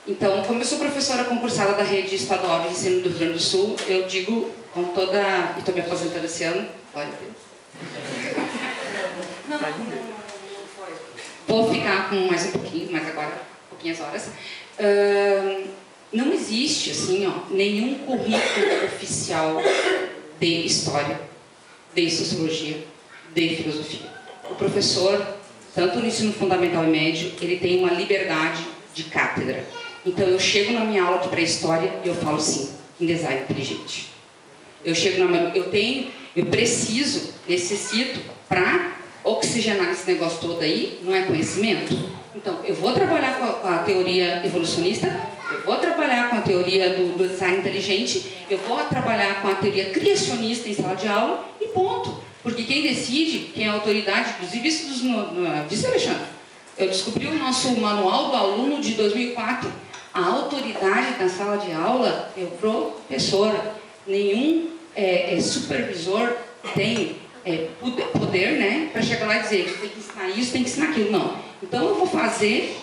Então, como eu sou professora concursada da Rede Estadual de Ensino do Rio Grande do Sul, eu digo com toda... e estou me aposentando esse ano, glória a Deus. Não foi. Vou ficar com mais um pouquinho, mas agora pouquinhas horas. Não existe, assim, nenhum currículo oficial de história, de sociologia, de filosofia. O professor, tanto no ensino fundamental e médio, ele tem uma liberdade de cátedra. Então, eu chego na minha aula de pré-história e eu falo sim, em design inteligente. Eu necessito, para oxigenar esse negócio todo aí, não é conhecimento? Então, eu vou trabalhar com a teoria evolucionista, eu vou trabalhar com a teoria do design inteligente, eu vou trabalhar com a teoria criacionista em sala de aula e ponto. Porque quem decide, quem é a autoridade, inclusive isso disse Alexandre, eu descobri o nosso manual do aluno de 2004. A autoridade na sala de aula é o professor. Nenhum supervisor tem poder, né, para chegar lá e dizer que tem que ensinar isso, tem que ensinar aquilo. Não. Então eu vou fazer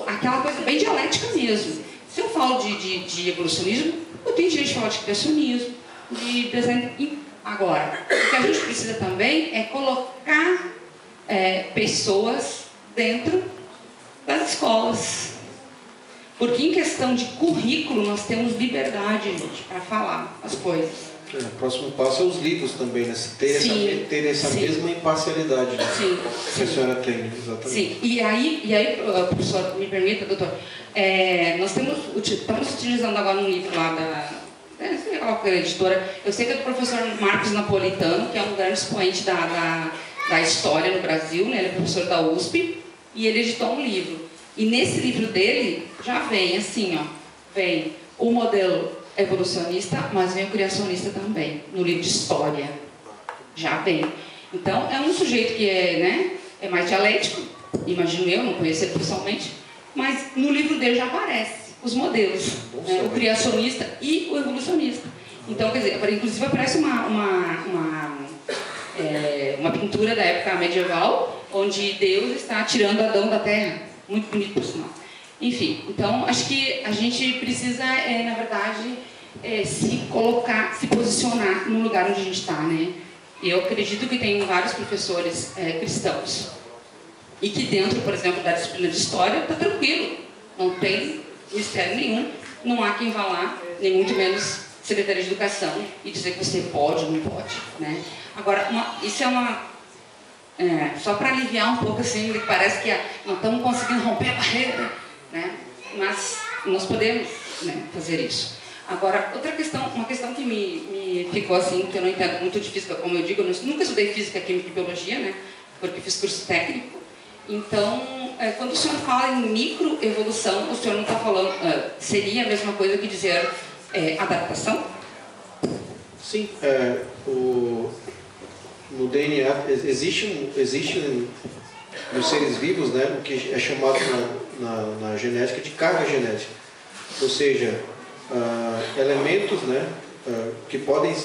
aquela coisa bem dialética mesmo. Se eu falo de evolucionismo, eu tenho direito de falar de criacionismo, de design. Agora, o que a gente precisa também é colocar pessoas dentro das escolas. Porque em questão de currículo, nós temos liberdade, gente, para falar as coisas. O próximo passo é os livros também, né? Ter essa mesma imparcialidade, né? Sim. Que a senhora tem, exatamente. Sim, e aí, professor, me permita, doutor, nós estamos utilizando agora um livro lá sei lá qual é a editora, eu sei que é do professor Marcos Napolitano, que é um grande expoente da história no Brasil, né? Ele é professor da USP, e ele editou um livro. E nesse livro dele, já vem assim, vem o modelo evolucionista, mas vem o criacionista também, no livro de história. Já vem. Então, é um sujeito que é mais dialético, imagino eu, não conheço ele pessoalmente, mas no livro dele já aparece os modelos, o criacionista e o evolucionista. Então, quer dizer, inclusive aparece uma pintura da época medieval, onde Deus está tirando Adão da terra. Muito bonito, por sinal. Enfim, então, acho que a gente precisa, na verdade, se posicionar no lugar onde a gente está, né? Eu acredito que tem vários professores cristãos e que dentro, por exemplo, da disciplina de história, está tranquilo. Não tem mistério nenhum. Não há quem vá lá, nem muito menos Secretaria de Educação, e dizer que você pode ou não pode, né? Agora, isso só para aliviar um pouco, assim, que parece que não estamos conseguindo romper a barreira, né? Mas nós podemos, né, fazer isso. Agora, uma questão que me ficou assim, que eu não entendo muito de física, como eu digo, eu nunca estudei física, química e biologia, né? Porque fiz curso técnico. Então, quando o senhor fala em microevolução, o senhor não está falando, seria a mesma coisa que dizer adaptação? Sim, no DNA existe nos seres vivos, né, o que é chamado na genética de carga genética, ou seja, elementos, né, que podem,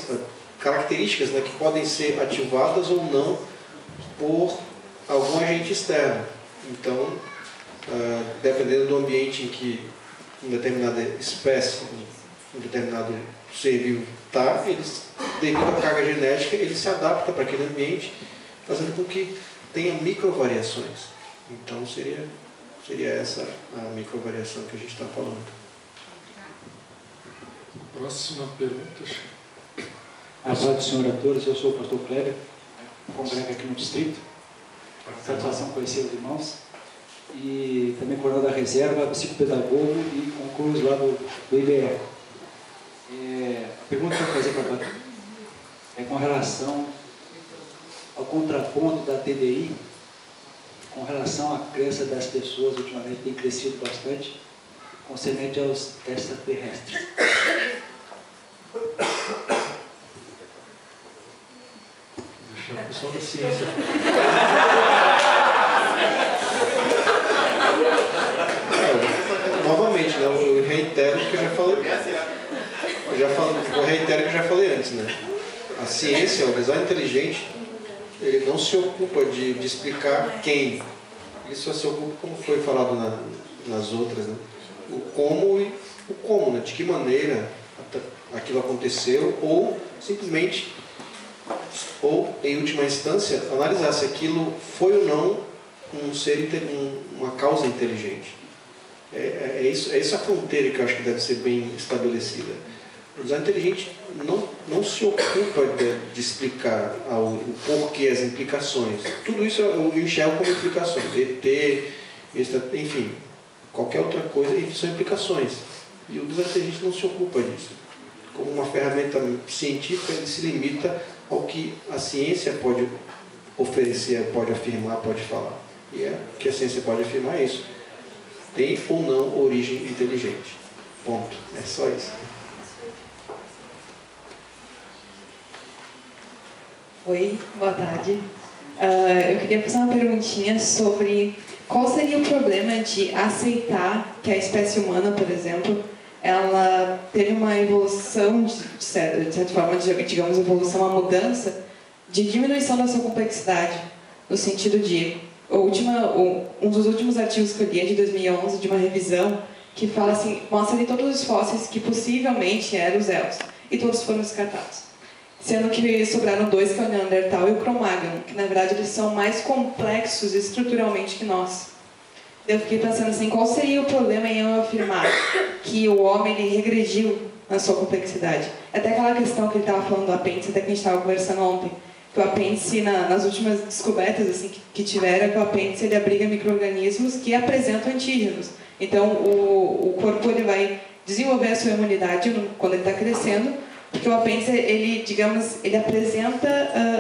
características, né, que podem ser ativadas ou não por algum agente externo. Então, dependendo do ambiente em que uma determinada espécie, um determinado ser vivo está, devido à carga genética, ele se adapta para aquele ambiente, fazendo com que tenha microvariações. Então, seria essa a microvariação que a gente está falando. Próxima pergunta. A paz do Senhor a todos, eu sou o pastor Kleber, congrego aqui no distrito. Satisfação conhecer os irmãos. E também coronel da reserva, psicopedagogo e concurso lá do IBR. A pergunta que eu vou fazer para a é com relação ao contraponto da TDI, com relação à crença das pessoas, ultimamente tem crescido bastante, concernente aos extraterrestres. Deixa a pessoa da ciência. Novamente, né, eu reitero o que eu já falei. Eu reitero o que eu já falei antes, né? A ciência, o design inteligente, ele não se ocupa de explicar quem. Ele só se ocupa, como foi falado nas outras, né? O como, né? De que maneira aquilo aconteceu, ou simplesmente, ou em última instância, analisar se aquilo foi ou não uma causa inteligente. É isso a fronteira que eu acho que deve ser bem estabelecida. O design inteligente não se ocupa de explicar o porquê, as implicações. Tudo isso eu enxergo como implicações. ET, enfim, qualquer outra coisa, são implicações. E o design inteligente não se ocupa disso. Como uma ferramenta científica, ele se limita ao que a ciência pode oferecer, pode afirmar, pode falar. E o que a ciência pode afirmar é isso. Tem ou não origem inteligente. Ponto. É só isso. Oi, boa tarde. Eu queria fazer uma perguntinha sobre qual seria o problema de aceitar que a espécie humana, por exemplo, ela teve uma evolução, de certa forma, digamos, evolução, uma mudança de diminuição da sua complexidade, no sentido de um dos últimos artigos que eu li é de 2011, de uma revisão, que fala assim, mostra ali todos os fósseis que possivelmente eram os elos, e todos foram descartados. Sendo que sobraram dois, que é o Neandertal e o Cro-Magnon, que na verdade eles são mais complexos estruturalmente que nós. Eu fiquei pensando assim, qual seria o problema em eu afirmar que o homem ele regrediu na sua complexidade? Até aquela questão que ele estava falando do apêndice, até que a gente estava conversando ontem, que o apêndice, nas últimas descobertas assim, que tiveram, que o apêndice ele abriga micro-organismos que apresentam antígenos. Então, o corpo ele vai desenvolver a sua imunidade quando ele está crescendo, porque o apêndice, ele, digamos, ele apresenta,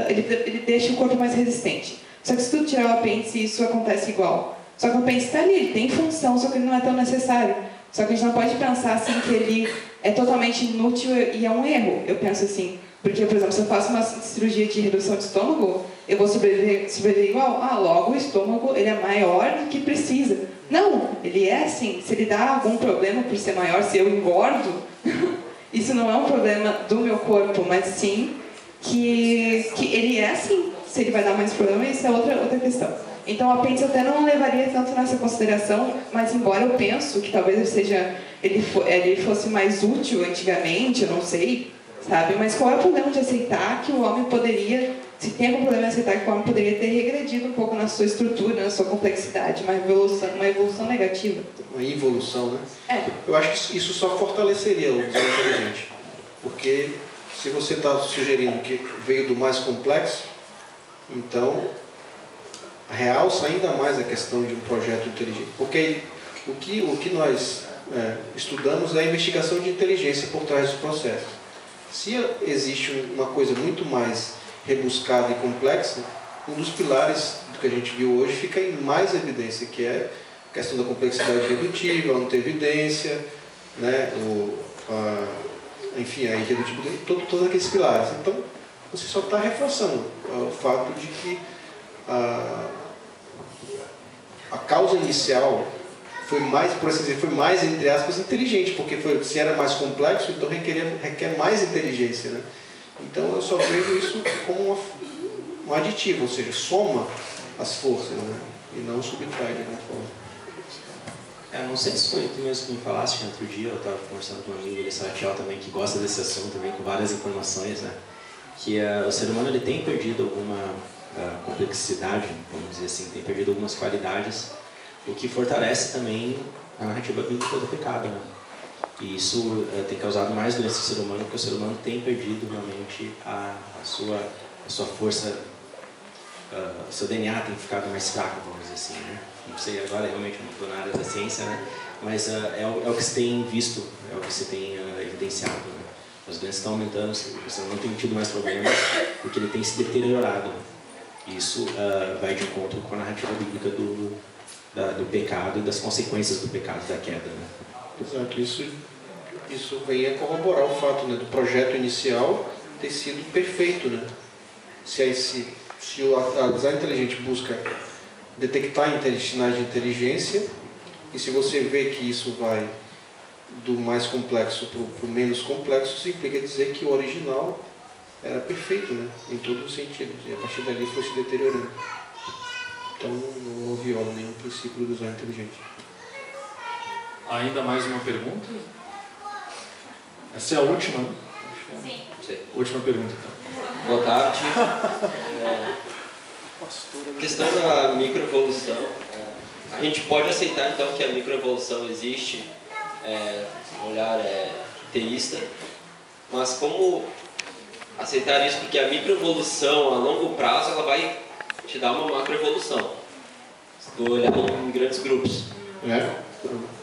ele deixa o corpo mais resistente. Só que se tu tirar o apêndice, isso acontece igual. Só que o apêndice está ali, ele tem função, só que ele não é tão necessário. Só que a gente não pode pensar assim que ele é totalmente inútil e é um erro. Eu penso assim, porque, por exemplo, se eu faço uma cirurgia de redução de estômago, eu vou sobreviver igual. Logo o estômago ele é maior do que precisa. Não, ele é assim. Se ele dá algum problema por ser maior, se eu engordo, isso não é um problema do meu corpo, mas sim que ele é assim. Se ele vai dar mais problema, isso é outra questão. Então, o apêndice até não levaria tanto nessa consideração, mas embora eu penso que talvez ele fosse mais útil antigamente, eu não sei, sabe? Mas qual é o problema de aceitar que o homem poderia, se tem algum problema de aceitar que o homem poderia ter regredido um pouco na sua estrutura, na sua complexidade, uma evolução negativa? Uma involução, né? Eu acho que isso só fortaleceria o design inteligente. Porque se você está sugerindo que veio do mais complexo, então realça ainda mais a questão de um projeto inteligente. Porque o que nós estudamos é a investigação de inteligência por trás dos processos. Se existe uma coisa muito mais rebuscada e complexa, um dos pilares do que a gente viu hoje fica em mais evidência, que é a questão da complexidade redutível, a anteevidência, né, enfim, a irredutibilidade, todos aqueles pilares. Então, você só está reforçando o fato de que a causa inicial foi mais, por assim dizer, foi mais, entre aspas, inteligente, porque se era mais complexo, então requer mais inteligência, né? Então eu só vejo isso como um aditivo, ou seja, soma as forças, né? E não subtrai de alguma forma. Não sei se foi tu mesmo que me falaste outro dia, eu estava conversando com um amigo desse Rachel também, que gosta desse assunto, vem com várias informações, né? Que o ser humano ele tem perdido alguma complexidade, vamos dizer assim, tem perdido algumas qualidades, o que fortalece também a narrativa bíblica do pecado, né? E isso tem causado mais doença no ser humano, porque o ser humano tem perdido realmente a sua força, o seu DNA tem ficado mais fraco, vamos dizer assim, né? Não sei, agora realmente não estou na área da ciência, né? Mas é o que se tem visto, é o que se tem evidenciado, né? As doenças estão aumentando, você não tem tido mais problemas, porque ele tem se deteriorado. E isso vai de encontro com a narrativa bíblica do pecado e das consequências do pecado, da queda, né? Exato, isso vem a corroborar o fato, né, do projeto inicial ter sido perfeito, né? Se o design inteligente busca detectar sinais de inteligência, e se você vê que isso vai do mais complexo para o menos complexo, isso implica dizer que o original era perfeito, né? Em todos os sentidos, e a partir dali foi se deteriorando. Então não viola nenhum princípio do design inteligente. Ainda mais uma pergunta? Essa é a última, né? Sim. Última pergunta, então. Boa tarde. Questão da microevolução. A gente pode aceitar então que a microevolução existe, um olhar teísta, mas como aceitar isso? Porque a microevolução a longo prazo ela vai te dar uma macroevolução, se tu olhar em grandes grupos.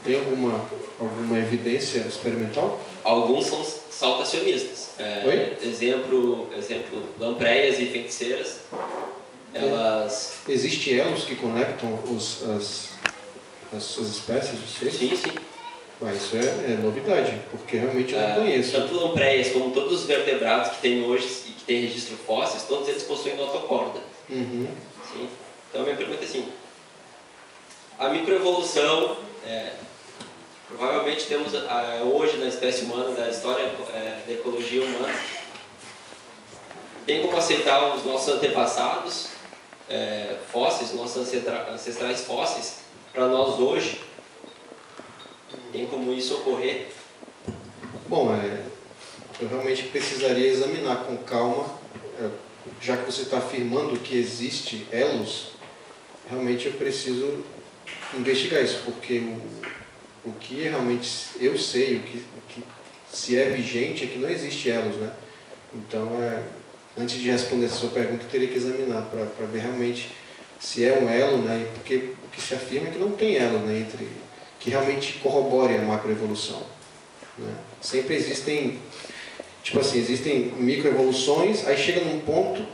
Tem alguma evidência experimental? Alguns são saltacionistas. Exemplo, lampreias e feiticeiras. Elas... Existem elos que conectam as suas espécies? Sim. Mas isso é novidade, porque realmente eu não conheço. Tanto lampreias como todos os vertebrados que tem hoje e que tem registro fósseis, todos eles possuem notocorda. Uhum. Sim. Então a minha pergunta é assim, a microevolução, provavelmente temos hoje na espécie humana, da história da ecologia humana, tem como aceitar os nossos antepassados fósseis, nossos ancestrais fósseis, para nós hoje? Tem como isso ocorrer? Bom, eu realmente precisaria examinar com calma, já que você está afirmando que existe elos, realmente eu preciso investigar isso, porque o que realmente eu sei, o que se é vigente é que não existe elos, né? Então, antes de responder essa sua pergunta, eu teria que examinar para ver realmente se é um elo, né? Porque o que se afirma é que não tem elo, né? Que realmente corrobore a macroevolução, né? Sempre existem, existem microevoluções, aí chega num ponto,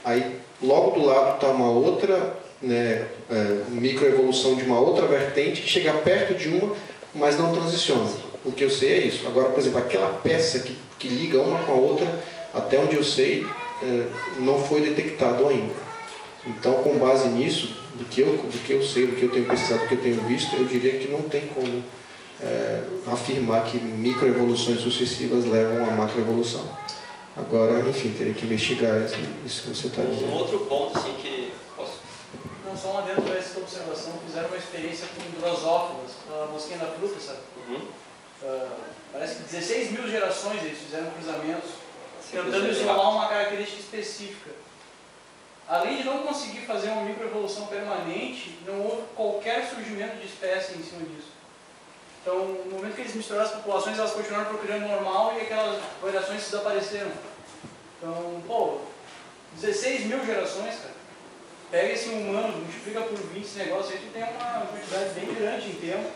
aí logo do lado está uma outra, né, microevolução de uma outra vertente que chega perto de uma, mas não transiciona. O que eu sei é isso. Agora, por exemplo, aquela peça que liga uma com a outra, até onde eu sei, não foi detectado ainda. Então, com base nisso, do que eu sei, do que eu tenho pesquisado, do que eu tenho visto, eu diria que não tem como afirmar que microevoluções sucessivas levam a macroevolução. Agora, enfim, teria que investigar isso que você está dizendo. Um outro ponto, assim, que... Não, só um adendo para essa observação, fizeram uma experiência com drosófilas, a mosquinha da fruta, sabe? Parece que 16 mil gerações eles fizeram cruzamentos, tentando isolar uma característica específica. Além de não conseguir fazer uma microevolução permanente, não houve qualquer surgimento de espécie em cima disso. Então, no momento que eles misturaram as populações, elas continuaram procurando normal e aquelas variações desapareceram. Então, 16 mil gerações, cara. Pega esse humano, multiplica por 20 esse negócio aí, tu tem uma quantidade bem grande em tempo.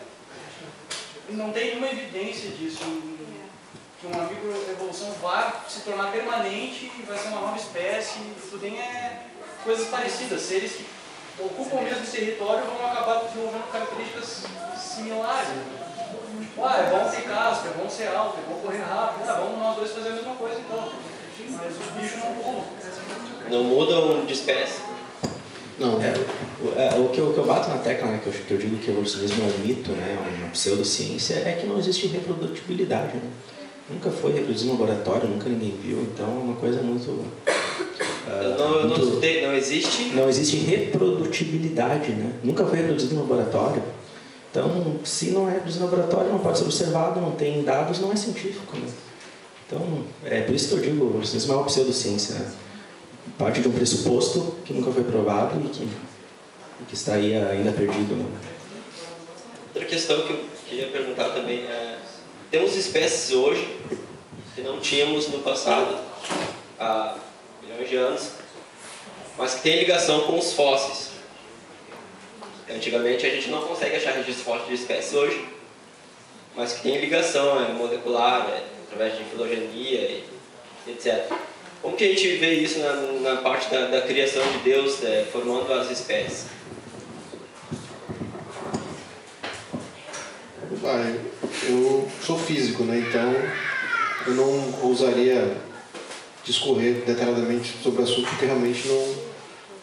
E não tem nenhuma evidência disso, que uma microevolução vai se tornar permanente e vai ser uma nova espécie. Tu tem coisas parecidas, seres que ocupam o mesmo território vão acabar desenvolvendo características similares. É bom ter casca, é bom ser alto, é bom correr rápido, vamos nós dois fazer a mesma coisa então. Mas os bichos não pulam. Não mudam de espécie? Não. O que eu bato na tecla, né, que eu digo que o evolucionismo é um mito, né, uma pseudociência, é que não existe reprodutibilidade, né? Nunca foi reproduzido no laboratório, nunca ninguém viu, então é uma coisa muito... não existe reprodutibilidade, né? Nunca foi reproduzido no laboratório. Então, se não é reproduzido no laboratório, não pode ser observado, não tem dados, não é científico, né? Então, é por isso que eu digo, isso não é uma pseudociência, né? Parte de um pressuposto que nunca foi provado e que está aí ainda perdido, né? Outra questão que eu queria perguntar também é: temos espécies hoje que não tínhamos no passado, há milhões de anos, mas que têm ligação com os fósseis. Antigamente a gente não consegue achar registro fóssil de espécies hoje, mas que tem ligação molecular, através de filogenia e etc. Como que a gente vê isso na parte da criação de Deus, formando as espécies? Eu sou físico, né? Então eu não ousaria discorrer detalhadamente sobre o assunto, porque realmente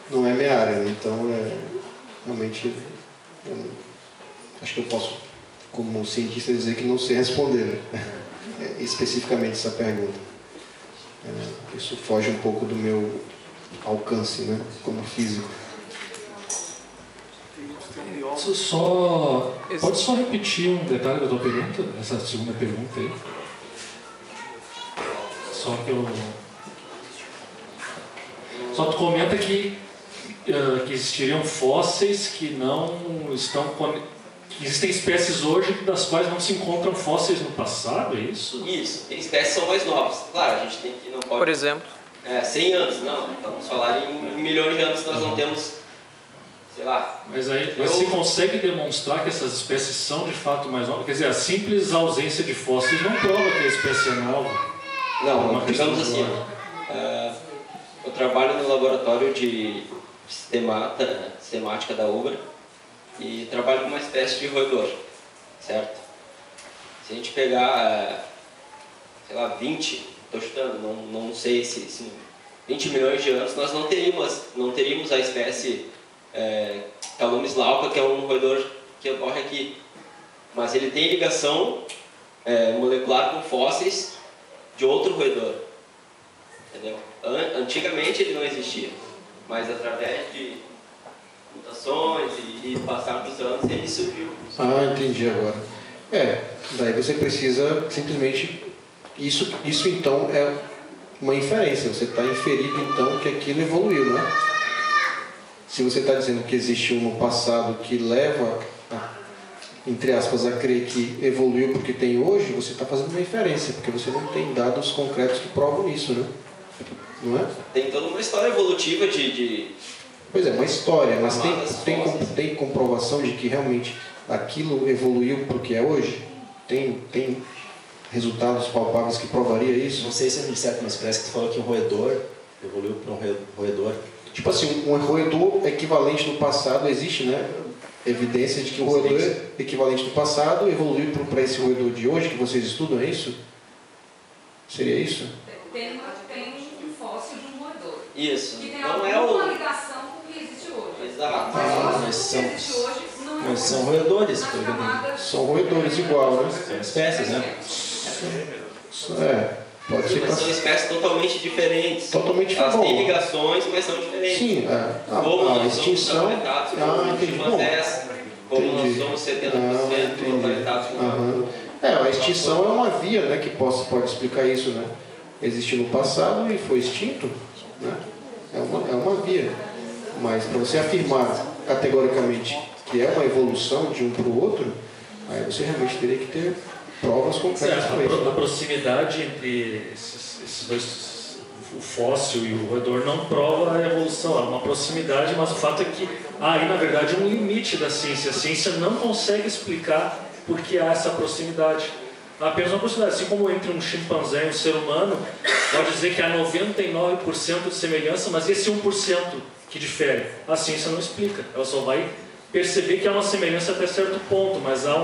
não é minha área, né? Então realmente acho que eu posso, como cientista, dizer que não sei responder, né? Especificamente essa pergunta. Isso foge um pouco do meu alcance, né? Como físico. Pode só repetir um detalhe da tua pergunta, essa segunda pergunta aí? Só tu comenta que existiriam fósseis que não estão... Que existem espécies hoje das quais não se encontram fósseis no passado, é isso? Isso, tem espécies que são mais novas. Claro, a gente tem que... não pode... Por exemplo? 100 anos, não. Vamos falar em milhões de anos, nós não temos... sei lá. Mas aí você consegue demonstrar que essas espécies são de fato mais novas? Quer dizer, a simples ausência de fósseis não prova que a espécie é nova. Não, digamos assim, eu trabalho no laboratório de sistemática da UBRA e trabalho com uma espécie de roedor, certo? Se a gente pegar, sei lá, 20, estou chutando, não sei se 20 milhões de anos, nós não teríamos a espécie Talumis glauca, que é um roedor que ocorre aqui. Mas ele tem ligação molecular com fósseis de outro roedor. Entendeu? Antigamente ele não existia, mas através de mutações e passar dos anos ele surgiu. Entendi agora. Daí você precisa simplesmente... Isso então é uma inferência. Você está inferindo então que aquilo evoluiu, né? Se você está dizendo que existiu no passado que leva, entre aspas, a crer que evoluiu porque tem hoje, você está fazendo uma inferência, porque você não tem dados concretos que provam isso, né? Não é? Tem toda uma história evolutiva Pois é, uma história, mas tem comprovação de que realmente aquilo evoluiu para o que é hoje? Tem resultados palpáveis que provaria isso? Não sei se é certo, mas parece que tu falou que um roedor evoluiu para um roedor. Tipo assim, um roedor equivalente no passado, existe, né? Evidência de que o roedor equivalente no passado evoluiu para esse roedor de hoje, que vocês estudam, é isso? Seria isso? Tem um fóssil de um roedor. Isso. Que tem alguma ligação com o que existe hoje. Exato. Mas são roedores. São roedores igual, né? São espécies, né? Pode ser. Mas são espécies totalmente diferentes. Elas têm ligações, mas são diferentes. Sim, como a extinção. Entendi. Como nós somos 70% conectados com a extinção é uma via, né, que pode explicar isso, né? Existiu no passado e foi extinto, né? É uma via. Mas para você afirmar categoricamente que é uma evolução de um para o outro, aí você realmente teria que ter provas concretas para isso. A proximidade entre esses dois, o fóssil e o roedor, não prova a evolução. Há uma proximidade, mas o fato é que há aí, na verdade, um limite da ciência. A ciência não consegue explicar por que há essa proximidade. Há apenas uma proximidade. Assim como entre um chimpanzé e um ser humano, pode dizer que há 99% de semelhança, mas esse 1% que difere, a ciência não explica. Ela só vai perceber que há uma semelhança até certo ponto, mas há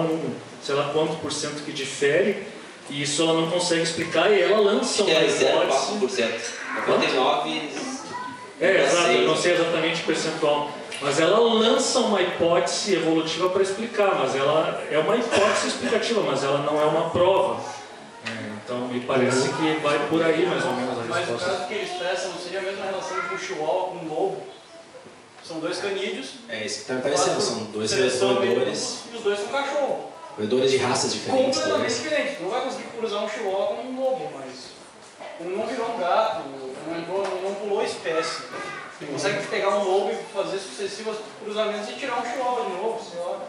sei lá quanto por cento que difere, e isso ela não consegue explicar, e ela lança uma hipótese. 99%. Exato, eu não sei exatamente o percentual, mas ela lança uma hipótese evolutiva para explicar, mas ela é uma hipótese explicativa, mas ela não é uma prova. Então me parece que vai por aí mais ou menos a resposta. Mas o caso que eles expressam seria a mesma relação de um chihuahua com um lobo? São dois canídeos. É isso que está me parecendo, são dois seleção roedores. E os dois são cachorro. Roedores de raças diferentes. Completamente diferentes. Tu não vai conseguir cruzar um chihuahua com um lobo, mas um não virou um gato, não pulou espécie. Tu consegue pegar um lobo e fazer sucessivos cruzamentos e tirar um chihuahua de novo, senhora.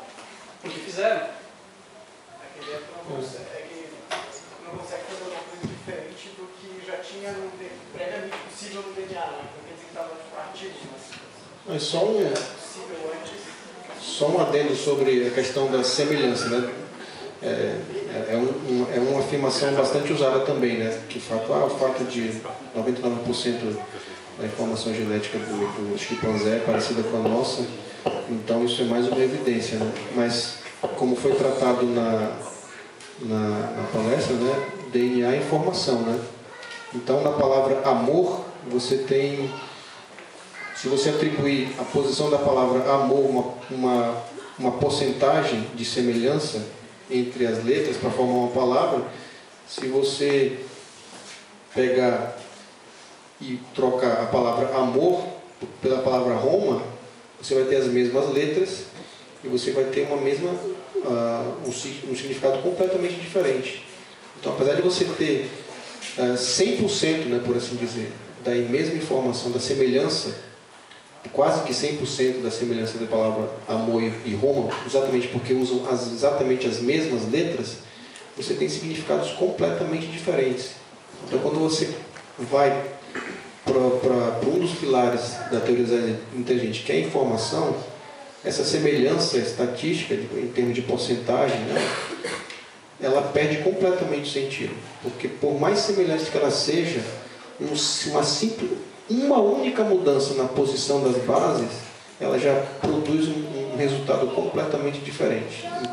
Porque fizeram. É que não consegue fazer uma coisa diferente do que já tinha previamente possível no DNA, né? Não quer dizer que estava ativo, mas só um adendo sobre a questão da semelhança, né? É uma afirmação bastante usada também, né? Que o fato de 99% da informação genética do chimpanzé é parecida com a nossa, então isso é mais uma evidência, né? Mas como foi tratado na palestra, né? DNA é informação, né? Então na palavra amor você tem, se você atribuir a posição da palavra amor uma porcentagem de semelhança entre as letras para formar uma palavra, se você pegar e trocar a palavra amor pela palavra Roma, você vai ter as mesmas letras e você vai ter um significado completamente diferente. Então, apesar de você ter 100%, né, por assim dizer, da mesma informação, da semelhança, quase que 100% da semelhança da palavra amor e Roma, exatamente porque usam exatamente as mesmas letras, você tem significados completamente diferentes. Então, quando você vai para um dos pilares da teoria inteligente, que é a informação, essa semelhança estatística, em termos de porcentagem, né, ela perde completamente o sentido. Porque, por mais semelhante que ela seja, uma única mudança na posição das bases, ela já produz um resultado completamente diferente. Então,